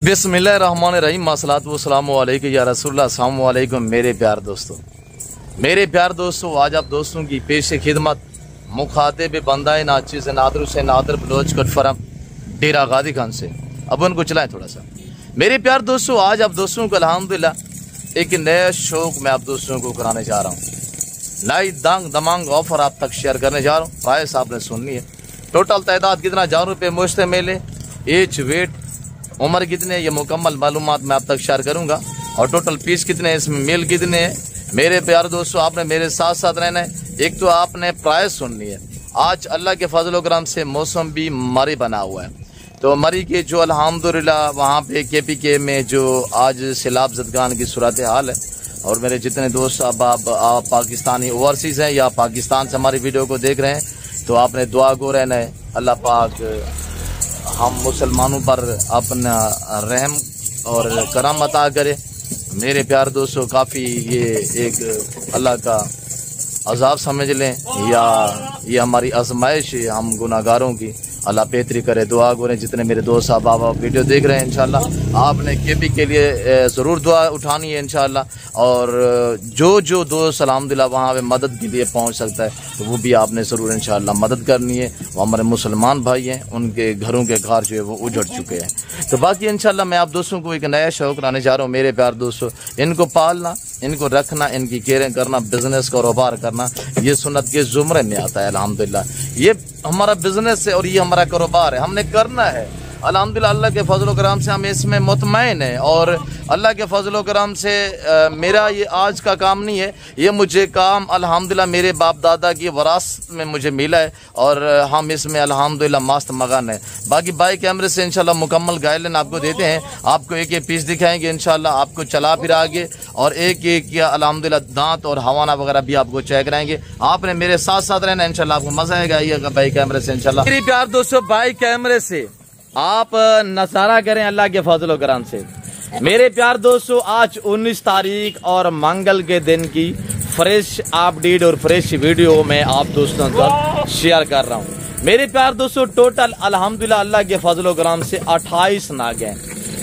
बिस्मिल्लाहिर्रहमानिर्रहीम अस्सलातु वस्सलामु अलैका या रसूलल्लाह। अस्सलामु अलैकुम मेरे प्यार दोस्तों, आज आप दोस्तों की पेश खिदमत मुखातिब बंदाए नाचिज़ नादर से नादर बलोच कटफरम डेरा गादी खान से। अब उनको चलाएं थोड़ा सा। मेरे प्यार दोस्तों, आज आप दोस्तों को अल्हम्दुलिल्लाह एक नया शौक मैं आप दोस्तों को कराने जा रहा हूँ। नई दांग दमांग ऑफर आप तक शेयर करने जा रहा हूँ। प्राइस आपने सुननी है। टोटल तादाद कितना, 1000 रुपये मुश्तमिल है। एज वेट उम्र कितने, ये मुकम्मल मालूमात मैं आप तक शेयर करूंगा। और टोटल पीस कितने हैं, इसमें मेल कितने हैं। मेरे प्यार दोस्तों, आपने मेरे साथ साथ रहना है। एक तो आपने प्राइस सुननी है। आज अल्लाह के फजल करम से मौसम भी मरी बना हुआ है, तो मरी के जो अल्हम्दुलिल्लाह वहाँ पे KPK में जो आज सैलाब ज़दगान की सूरत हाल है। और मेरे जितने दोस्त अब आप पाकिस्तानी ओवरसीज़ हैं या पाकिस्तान से हमारी वीडियो को देख रहे हैं, तो आपने दुआ को रहना है। अल्लाह पाक हम मुसलमानों पर अपना रहम और करम अता करे। मेरे प्यार दोस्तों, काफ़ी ये एक अल्लाह का अज़ाब समझ लें या ये हमारी आजमाइश है हम गुनाहगारों की। अल्लाह बेहतरी करे। दुआ करें जितने मेरे दोस्त साहब आप वीडियो देख रहे हैं। इंशाल्लाह आपने KP के लिए ज़रूर दुआ उठानी है इंशाल्लाह। और जो दोस्त अल्हम्दुलिल्लाह वहाँ पे मदद के लिए पहुँच सकता है, तो वो भी आपने ज़रूर इंशाल्लाह मदद करनी है। वो हमारे मुसलमान भाई हैं, उनके घरों के घर जो है वो उजड़ चुके हैं। तो बाकी इंशाल्लाह मैं आप दोस्तों को एक नया शौक लाने जा रहा हूँ। मेरे प्यार दोस्तों, इनको पालना, इनको रखना, इनकी केयरिंग करना, बिजनेस कारोबार करना, ये सुन्नत के ज़ुमरे में आता है। अल्हम्दुलिल्लाह ये हमारा बिजनेस है और ये हमारा कारोबार है, हमने करना है। अल्हम्दुलिल्लाह अल्लाह के फजल करम से हम इसमें मुतमईन है। और अल्लाह के फजल करम से मेरा ये आज का काम नहीं है, ये मुझे काम अल्हम्दुलिल्लाह मेरे बाप दादा की वरासत में मुझे मिला है। और हम इसमें अल्हम्दुलिल्लाह मस्त मगन है। बाकी बाई कैमरे से इंशाल्लाह मुकम्मल गाइडलाइन आपको देते हैं। आपको एक एक पीस दिखाएंगे इंशाल्लाह, आपको चला फिरा के और एक एक या अल्हम्दुलिल्लाह दांत और हवाना वगैरह भी आपको चेक कराएंगे। आपने मेरे साथ साथ रहना इंशाल्लाह, आपको मजा आएगा। आइएगा बाई कैमरे से इंशाल्लाह। मेरे प्यार दोस्तों, बाई कैमरे से आप नजारा करें अल्लाह के फजल करम से। मेरे प्यार दोस्तों, आज 19 तारीख और मंगल के दिन की फ्रेश अपडेट और फ्रेश वीडियो मैं आप दोस्तों का शेयर कर रहा हूँ। मेरे प्यार दोस्तों, टोटल अल्हम्दुलिल्लाह अल्लाह के फजल करम से 28 नाग हैं,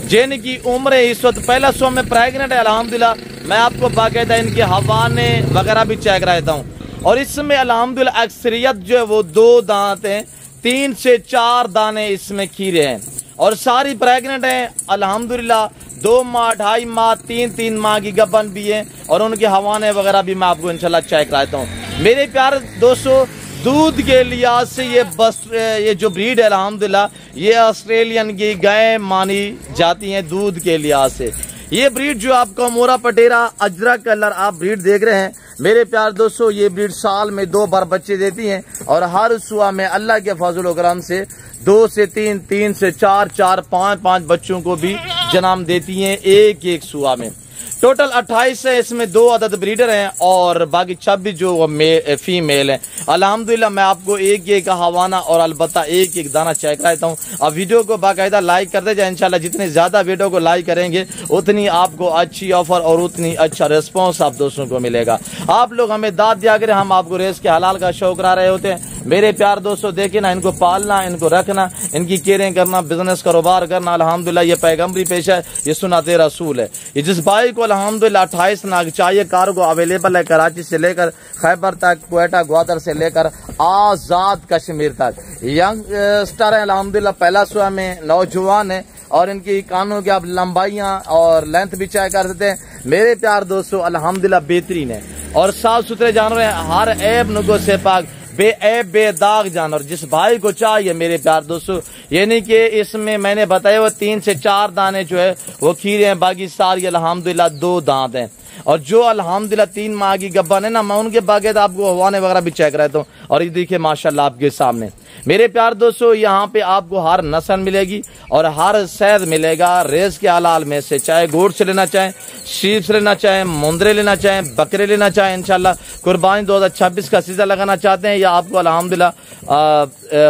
जिनकी उम्र इस वक्त पहला सौ में प्रेगनेंट है। अल्हम्दुलिल्लाह मैं आपको बाकायदा इनके हवाने वगैरह भी चेक कराता हूँ। और इसमें अल्हम्दुलिल्लाह अक्सरियत जो है वो 2 दांत हैं, 3 से 4 दाने इसमें खीरे हैं और सारी प्रेग्नेंट हैं। अल्हम्दुलिल्लाह 2 माह, 2.5 माह, 3 माह की गबन भी है। और उनके हवाने वगैरह भी मैं आपको इंशाल्लाह चेक कराता हूँ। मेरे प्यार दोस्तों, दूध के लिहाज से ये जो ब्रीड है अल्हम्दुलिल्लाह ये ऑस्ट्रेलियन की गाय मानी जाती हैं। दूध के लिहाज से ये ब्रीड जो आपको मोरा पटेरा अजरक कलर आप ब्रीड देख रहे हैं, मेरे प्यार दोस्तों, ये ब्रीड साल में 2 बार बच्चे देती हैं। और हर सुबह में अल्लाह के फजल करम से 2 से 3, 3 से 4, 4, 5 बच्चों को भी जन्म देती हैं एक सुबह में। टोटल 28 है, इसमें 2 अदद ब्रीडर हैं और बाकी 26 जो फीमेल हैं। अल्हम्दुलिल्लाह मैं आपको एक हवाना और अलबत्ता एक दाना चेक कराता हूँ। अब वीडियो को बाकायदा लाइक करते जाए इंशाल्लाह। जितने ज्यादा वीडियो को लाइक करेंगे उतनी आपको अच्छी ऑफर और उतनी अच्छा रिस्पॉन्स आप दोस्तों को मिलेगा। आप लोग हमें दाद दिया करें, हम आपको रेस के हलाल का शौक करा रहे होते हैं। मेरे प्यार दोस्तों, देखे ना, इनको पालना, इनको रखना, इनकी केयरिंग करना, बिजनेस कारोबार करना, अल्हम्दुलिल्लाह ये पैगंबरी पेशा है, ये सुन्नत रसूल है। ये जिस भाई को अल्हम्दुलिल्लाह 28 नाग चाहिए, कार्गो अवेलेबल है कराची से लेकर खैबर तक, क्वेटा ग्वादर से लेकर आजाद कश्मीर तक। यंगस्टर है अल्हम्दुलिल्लाह, पहला सुबह में नौजवान है और इनकी कानों की आप लंबाइयां और लेंथ भी चेक कर देते हैं। मेरे प्यार दोस्तों, अल्हम्दुलिल्लाह बेहतरीन है और साफ सुथरे जानवर हैं। हर ऐब नुगो से पाक, बेऐब बेदाग जानवर जिस भाई को चाहिए। मेरे प्यार दोस्तों, यानी कि इसमें मैंने बताया वो 3 से 4 दाने जो है वो खीरे हैं, बाकी सारी अल्हम्दुलिल्लाह 2 दांत हैं। और जो अल्हम्दुलिल्लाह 3 माह की गब्बन है ना, मैं उनके बाकायदा आपको हवाने वगैरह भी चेक रहता हूँ। और ये देखिए माशाल्लाह आपके सामने। मेरे प्यार दोस्तों, यहाँ पे आपको हर नस्ल मिलेगी और हर शहद मिलेगा रेस के हलाल में से, चाहे गोट से लेना चाहें, शीप से लेना चाहें, मुंदरे लेना चाहें, बकरे लेना चाहें। इंशाल्लाह कुर्बानी 2026 का सीजन लगाना चाहते हैं या आपको अल्हम्दुलिल्लाह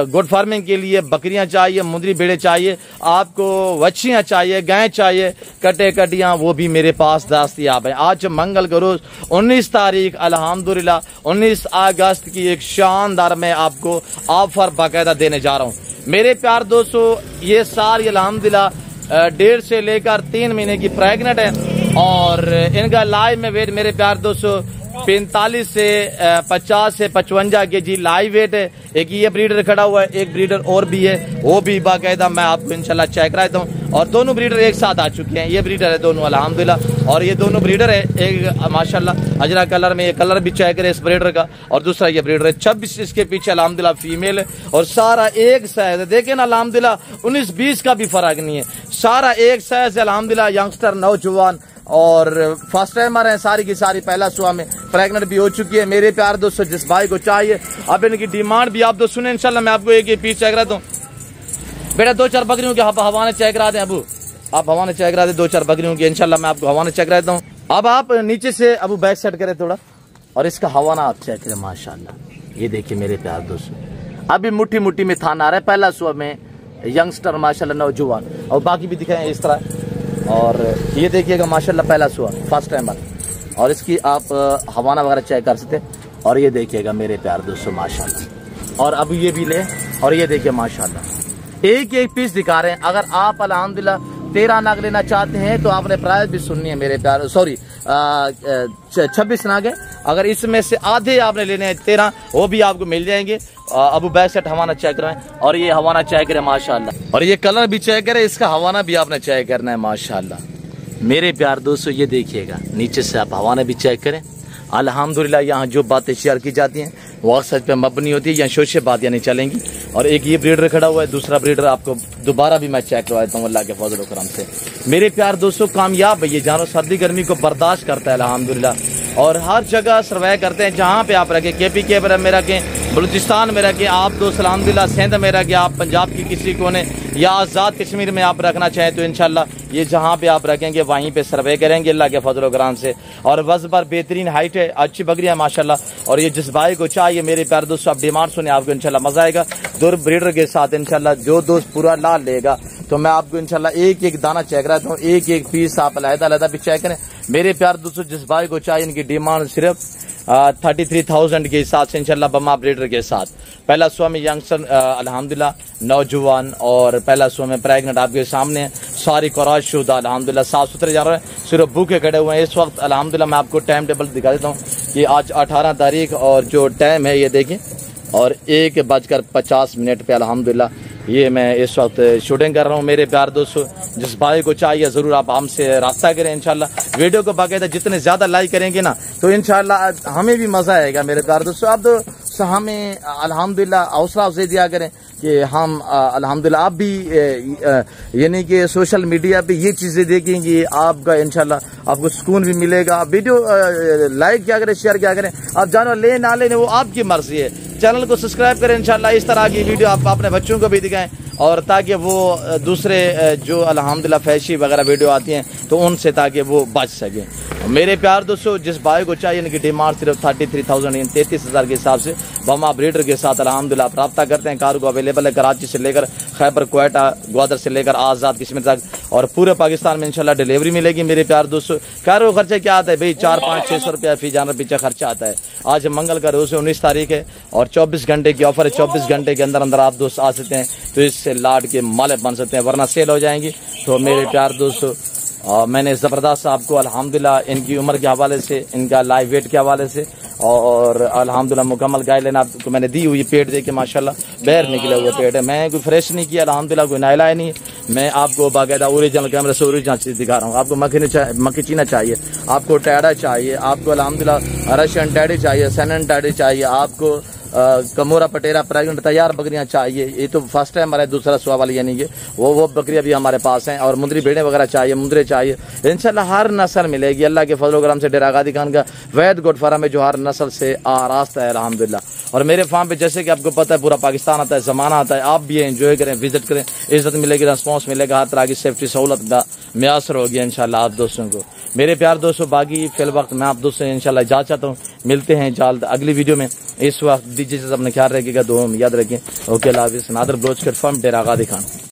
गुड फार्मिंग के लिए बकरियां चाहिए, मुंदरी भेड़े चाहिए, आपको वच्छियां चाहिए, गाय चाहिए, कटे कटियां, वो भी मेरे पास दस्तयाब है। आज मंगल का रोज 19 तारीख अल्हम्दुलिल्लाह 19 अगस्त की एक शानदार मैं आपको ऑफर बाकायदा देने जा रहा हूँ। मेरे प्यार दोस्तों, ये सारी अल्हम्दुलिल्लाह 1.5 से लेकर 3 महीने की प्रेग्नेंट है और इनका लाइव में वेट मेरे प्यार दोस्तों 45 से 50 से 55 kg लाइव वेट है। एक ये ब्रीडर खड़ा हुआ है, एक ब्रीडर और भी है, वो भी बाकायदा मैं आपको इंशाल्लाह चेक कराता हूँ। और दोनों ब्रीडर एक साथ आ चुके हैं, ये ब्रीडर है दोनों अल्हम्दुलिल्लाह, और ये दोनों ब्रीडर है, एक माशाल्लाह अजरा कलर में, ये कलर भी चेक करे इस ब्रीडर का, और दूसरा ये ब्रीडर है 26 इसके पीछे अल्हम्दुलिल्लाह फीमेल है, और सारा एक साइज है। देखें ना अल्हम्दुलिल्लाह 19-20 का भी फर्क नहीं है, सारा एक साइज है अल्हम्दुलिल्लाह। यंगस्टर नौजवान और फर्स्ट टाइमर है, सारी की सारी पहला सुबह में प्रेग्नेंट भी हो चुकी है। मेरे प्यार दोस्तों जिस भाई को चाहिए, अब इनकी डिमांड भी आप दोस्त सुने इंशाल्लाह। मैं आपको एक पीस चेक कराता हूँ। बेटा 2-4 बकरियों की हवाने चेक करा दें अबू, आप हवाने चेक करा दें 2-4 बकरियों की इंशाल्लाह। मैं आपको हवाने चेक कराता हूँ। अब आप नीचे से अबू बैक सेट करें थोड़ा, और इसका हवाना आप चेक करें माशाल्लाह। ये देखिए मेरे प्यार दोस्तों, अभी मुट्ठी मुट्ठी में थान आ रहा है, पहला सुबह में यंगस्टर माशाल्लाह नौजवान, और बाकी भी दिखाएं इस तरह। और ये देखिएगा माशाल्लाह पहला सुबह फर्स्ट टाइमर, और इसकी आप हवाना वगैरह चेक कर सकते हैं। और ये देखिएगा मेरे प्यार दोस्तों माशाल्लाह, और अब ये भी ले, और ये देखिए माशाल्लाह एक एक पीस दिखा रहे हैं। अगर आप अल्हम्दुलिल्लाह 13 नाग लेना चाहते हैं तो आपने प्राइस भी सुननी है मेरे प्यार, सॉरी 26 नाग है। अगर इसमें से आधे आपने लेने हैं 13, वो भी आपको मिल जाएंगे। अबू बैक सेट हवाना चेक करें, और ये हवाना चेक करें माशाल्लाह, और ये कलर भी चेक करें, इसका हवाना भी आपने चेक करना है माशाल्लाह। मेरे प्यार दोस्तों ये देखिएगा, नीचे से आप हवाना भी चेक करें। अल्हम्दुलिल्लाह यहाँ जो बातें शेयर की जाती हैं वो सच पे मबनी होती है, यहाँ शोशे बातें नहीं चलेंगी। और एक ये ब्रीडर खड़ा हुआ है, दूसरा ब्रीडर आपको दोबारा भी मैं चेक करवाता हूँ अल्लाह के फजल व करम से। मेरे प्यार दोस्तों कामयाब है ये जानवर, सर्दी गर्मी को बर्दाश्त करता है अल्हम्दुलिल्लाह, और हर जगह सर्वाइव करते हैं। जहाँ पे आप रखें, KPK में रखें, बलूचिस्तान में रखें, आप दोस्त अल्हम्दुलिल्लाह सिंध में रखें, आप पंजाब की किसी कोने या आज़ाद कश्मीर में आप रखना चाहें तो इंशाल्लाह ये जहाँ पे आप रखेंगे वहीं पे सर्वे करेंगे अल्लाह के फजल व करम से। और वज़न पर बेहतरीन हाइट है, अच्छी बकरियाँ माशाल्लाह। और ये जिस भाई को चाहिए मेरे प्यार दोस्तों, आप डिमांड सुने, आपको इंशाल्लाह मजा आएगा। दो ब्रीडर के साथ इंशाल्लाह जो दोस्त पूरा लाल लेगा तो मैं आपको इंशाल्लाह एक एक दाना चेक कराता हूँ, एक एक पीस आप अलग-अलग भी चेक करें मेरे प्यार दोस्तों। जिस भाई को चाहिए इनकी डिमांड सिर्फ 33,000 के हिसाब से इंशाल्लाह बमा ब्रीडर के साथ। पहला सुबह में यंगस्टर अल्हम्दुलिल्लाह नौजवान, और पहला सुबह में प्रेग्नेंट आपके सामने है, सारी क्रॉस शुदा अल्हम्दुलिल्लाह साफ सुथरे जा रहे हैं, सिर्फ भूखे खड़े हुए हैं इस वक्त अल्हम्दुलिल्लाह। मैं आपको टाइम टेबल दिखा देता हूँ कि आज 18 तारीख और जो टाइम है ये देखें, और 1:50 पे अल्हम्दुलिल्लाह ये मैं इस वक्त शूटिंग कर रहा हूँ। मेरे प्यार दोस्तों जिस भाई को चाहिए ज़रूर आप हमसे रब्ता करें इंशाल्लाह। वीडियो को बाकायदा जितने ज़्यादा लाइक करेंगे ना तो इंशाल्लाह हमें भी मज़ा आएगा मेरे प्यार दोस्तों। आप तो हमें अल्हम्दुलिल्लाह हौसला अफजाई दिया करें कि हम अल्हम्दुलिल्लाह आप भी यानी कि सोशल मीडिया पे ये चीज़ें देखेंगे, आपका इंशाल्लाह आपको सुकून भी मिलेगा। वीडियो लाइक क्या करें, शेयर क्या करें, आप जानवर ले ना लेने वो आपकी मर्जी है। चैनल को सब्सक्राइब करें इंशाल्लाह, इस तरह की वीडियो आप अपने बच्चों को भी दिखाएं, और ताकि वो दूसरे जो अल्हम्दुलिल्लाह फैशी वगैरह वीडियो आती हैं तो उनसे ताकि वो बच सकें। मेरे प्यार दोस्तों जिस भाई को चाहिए इनकी डिमांड सिर्फ 33,000 यानी 33,000 के हिसाब से बमा ब्रीडर के साथ अल्हम्दुलिल्लाह आप रब्ता करते हैं। कार्गो अवेलेबल है कराची से लेकर खैबर क्वेटा ग्वादर से लेकर आज़ाद कश्मीर तक, और पूरे पाकिस्तान में इंशाल्लाह डिलीवरी मिलेगी मेरे प्यार दोस्तों। कार्गो खर्चा क्या आता है भाई, 400-500-600 रुपया फी जानवर पीछे खर्चा आता है। आज मंगल का रोज 19 तारीख है और 24 घंटे की ऑफर है, 24 घंटे के अंदर अंदर आप दोस्त आ सकते हैं तो इससे लाड के मालिक बन सकते हैं, वरना सेल हो जाएंगी। तो मेरे प्यार दोस्तों मैंने ज़बरदस्त आपको अल्हम्दुलिल्लाह इनकी उम्र के हवाले से, इनका लाइव वेट के हवाले से और अल्हम्दुलिल्लाह मुकम्मल गाइडलाइन आपको मैंने दी हुई। पेट देख के माशाल्लाह बाहर निकले हुए पेट है, मैं कोई फ्रेश नहीं किया अल्हम्दुलिल्लाह, कोई नहलाया नहीं। मैं आपको बाकायदा ओरिजिनल कैमरे से ओरिजिनल चीज़ दिखा रहा हूँ। आपको मक्खी चीना चाहिए, आपको टैडा चाहिए, आपको अल्हम्दुलिल्लाह रशियन टैडी चाहिए, सैनन टैडी चाहिए, आपको कमोरा पटेरा प्रेग्नेंट तैयार बकरियां चाहिए। ये तो फर्स्ट टाइम हमारे दूसरा सुबह वाली यानी कि वो बकरियां भी हमारे पास हैं, और मुंदरी भेड़े वगैरह चाहिए, मुंदरे चाहिए, इंशाल्लाह हर नस्ल मिलेगी अल्लाह के फजल करम से। डेरा गादी खान का वैद गोट फार्म है जो हर नस्ल से आरास्ता है अल्हम्दुलिल्लाह। और मेरे फार्म पे जैसे कि आपको पता है पूरा पाकिस्तान आता है, जमाना आता है, आप भी एंजॉय करें, विजिट करें, इज्जत मिलेगी, रिस्पॉन्स मिलेगा, हर तरह की सेफ्टी सहूलत का म्यासर होगी इंशाल्लाह आप दोस्तों को। मेरे प्यार दोस्तों बाकी फिल वक्त मैं आप दोस्तों से इंशाल्लाह इजाज़त चाहता हूँ, मिलते हैं जल्द अगली वीडियो में। इस वक्त दीजिए अपना ख्याल रखिएगा, दुआ में याद रखें। ओके अल्लाह हाफिज़। नादर बलोच फर्म डेरा गादी खान।